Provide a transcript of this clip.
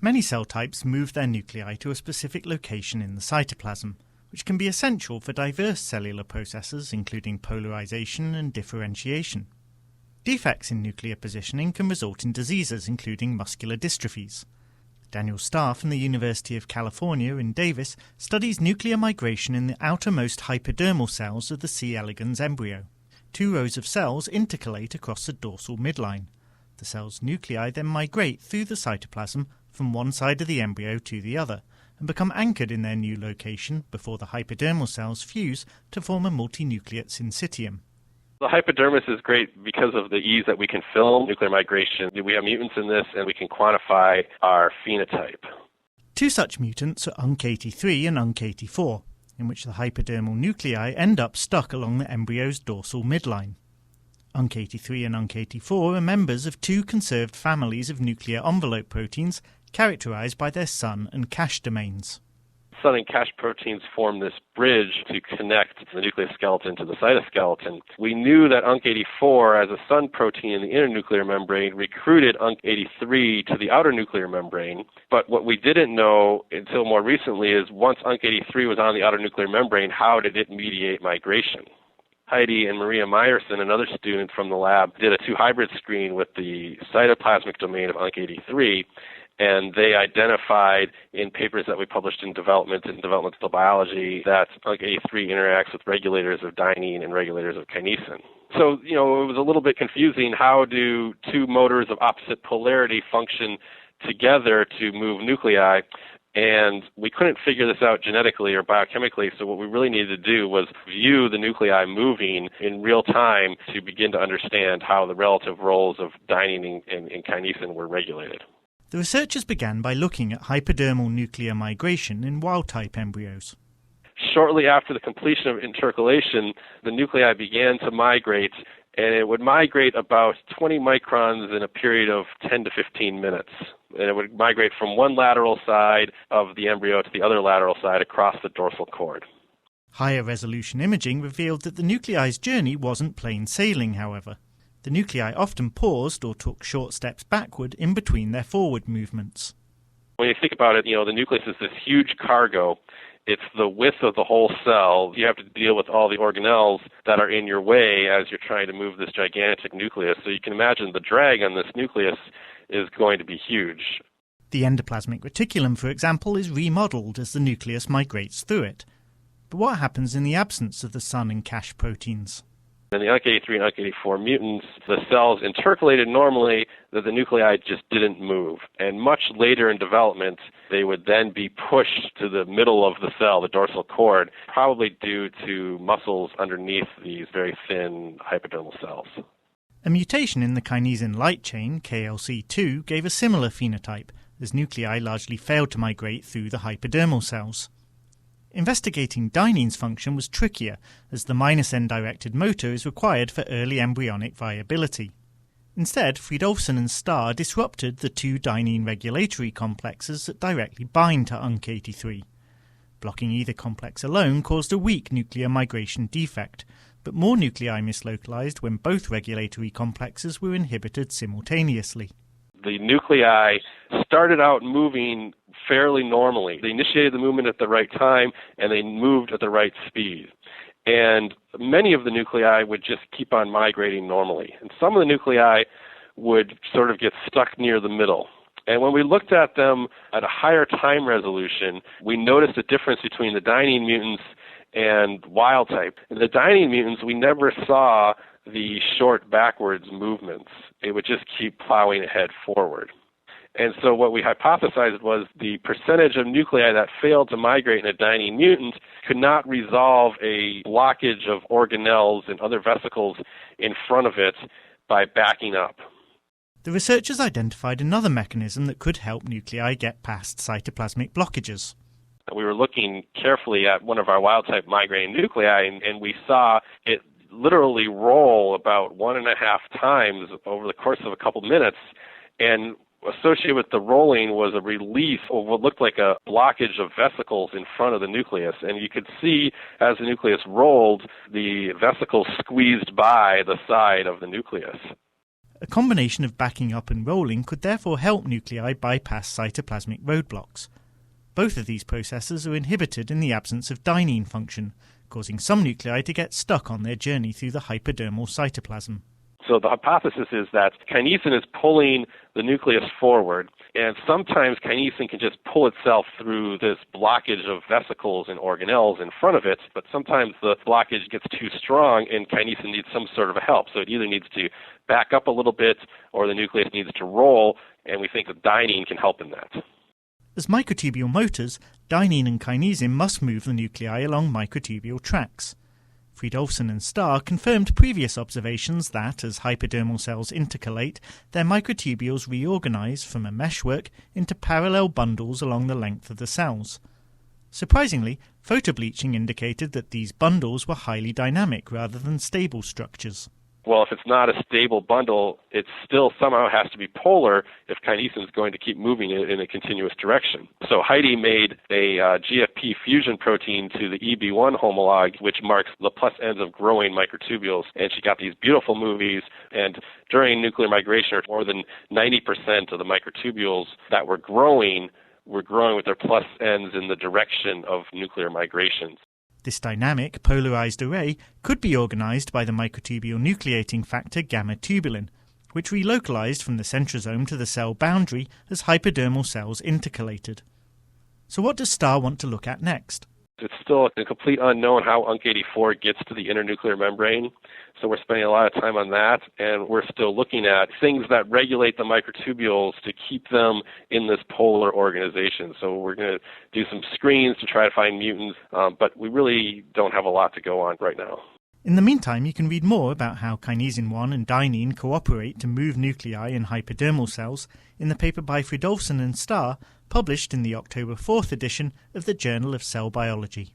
Many cell types move their nuclei to a specific location in the cytoplasm, which can be essential for diverse cellular processes including polarization and differentiation. Defects in nuclear positioning can result in diseases including muscular dystrophies. Daniel Starr from the University of California in Davis studies nuclear migration in the outermost hypodermal cells of the C. elegans embryo. 2 rows of cells intercalate across the dorsal midline. The cell's nuclei then migrate through the cytoplasm from one side of the embryo to the other and become anchored in their new location before the hypodermal cells fuse to form a multinucleate syncytium. The hypodermis is great because of the ease that we can film nuclear migration. We have mutants in this and we can quantify our phenotype. 2 such mutants are UNC83 and UNC84, in which the hypodermal nuclei end up stuck along the embryo's dorsal midline. UNC83 and UNC84 are members of 2 conserved families of nuclear envelope proteins characterized by their sun and cache domains. Sun and cache proteins form this bridge to connect the nucleus skeleton to the cytoskeleton. We knew that UNC84, as a sun protein in the inner nuclear membrane, recruited UNC83 to the outer nuclear membrane. But what we didn't know until more recently is once UNC83 was on the outer nuclear membrane, how did it mediate migration? Heidi and Maria Meyerson, another student from the lab, did a 2 hybrid screen with the cytoplasmic domain of UNC83, and they identified in papers that we published in developmental biology that UNC83 interacts with regulators of dynein and regulators of kinesin. So, it was a little bit confusing. How do 2 motors of opposite polarity function together to move nuclei? And we couldn't figure this out genetically or biochemically, so what we really needed to do was view the nuclei moving in real time to begin to understand how the relative roles of dynein and kinesin were regulated. The researchers began by looking at hypodermal nuclear migration in wild-type embryos. Shortly after the completion of intercalation, the nuclei began to migrate, and it would migrate about 20 microns in a period of 10 to 15 minutes. And it would migrate from one lateral side of the embryo to the other lateral side across the dorsal cord. Higher resolution imaging revealed that the nuclei's journey wasn't plain sailing, however. The nuclei often paused or took short steps backward in between their forward movements. When you think about it, the nucleus is this huge cargo. It's the width of the whole cell. You have to deal with all the organelles that are in your way as you're trying to move this gigantic nucleus. So you can imagine the drag on this nucleus is going to be huge. The endoplasmic reticulum, for example, is remodeled as the nucleus migrates through it. But what happens in the absence of the sun and cache proteins? In the UNC83 and UNC84 mutants, the cells intercalated normally, that the nuclei just didn't move. And much later in development, they would then be pushed to the middle of the cell, the dorsal cord, probably due to muscles underneath these very thin hypodermal cells. A mutation in the kinesin light chain, KLC2, gave a similar phenotype, as nuclei largely failed to migrate through the hypodermal cells. Investigating dynein's function was trickier, as the -n-directed motor is required for early embryonic viability. Instead, Fridolfsson and Starr disrupted the 2 dynein regulatory complexes that directly bind to UNC83. Blocking either complex alone caused a weak nuclear migration defect, but more nuclei mislocalized when both regulatory complexes were inhibited simultaneously. The nuclei started out moving fairly normally. They initiated the movement at the right time, and they moved at the right speed. And many of the nuclei would just keep on migrating normally. And some of the nuclei would sort of get stuck near the middle. And when we looked at them at a higher time resolution, we noticed a difference between the dynein mutants and wild type. In the dynein mutants, we never saw the short backwards movements. It would just keep plowing ahead forward. And so what we hypothesized was the percentage of nuclei that failed to migrate in a dynein mutant could not resolve a blockage of organelles and other vesicles in front of it by backing up. The researchers identified another mechanism that could help nuclei get past cytoplasmic blockages. We were looking carefully at one of our wild-type migrating nuclei, and we saw it literally roll about 1.5 times over the course of a couple minutes. And associated with the rolling was a release of what looked like a blockage of vesicles in front of the nucleus. And you could see as the nucleus rolled, the vesicles squeezed by the side of the nucleus. A combination of backing up and rolling could therefore help nuclei bypass cytoplasmic roadblocks. Both of these processes are inhibited in the absence of dynein function, causing some nuclei to get stuck on their journey through the hypodermal cytoplasm. So the hypothesis is that kinesin is pulling the nucleus forward, and sometimes kinesin can just pull itself through this blockage of vesicles and organelles in front of it, but sometimes the blockage gets too strong and kinesin needs some sort of help. So it either needs to back up a little bit or the nucleus needs to roll, and we think that dynein can help in that. As microtubule motors, dynein and kinesin must move the nuclei along microtubule tracks. Fridolfsson and Starr confirmed previous observations that, as hypodermal cells intercalate, their microtubules reorganize from a meshwork into parallel bundles along the length of the cells. Surprisingly, photobleaching indicated that these bundles were highly dynamic rather than stable structures. Well, if it's not a stable bundle, it still somehow has to be polar if kinesin is going to keep moving it in a continuous direction. So Heidi made a GFP fusion protein to the EB1 homolog, which marks the plus ends of growing microtubules. And she got these beautiful movies. And during nuclear migration, more than 90% of the microtubules that were growing with their plus ends in the direction of nuclear migrations. This dynamic, polarized array could be organized by the microtubule nucleating factor gamma-tubulin, which relocalized from the centrosome to the cell boundary as hypodermal cells intercalated. So what does Starr want to look at next? It's still a complete unknown how UNC84 gets to the internuclear membrane, so we're spending a lot of time on that, and we're still looking at things that regulate the microtubules to keep them in this polar organization. So we're going to do some screens to try to find mutants, but we really don't have a lot to go on right now. In the meantime, you can read more about how kinesin 1 and dynein cooperate to move nuclei in hypodermal cells in the paper by Fridolfsson and Starr, published in the October 4th edition of the Journal of Cell Biology.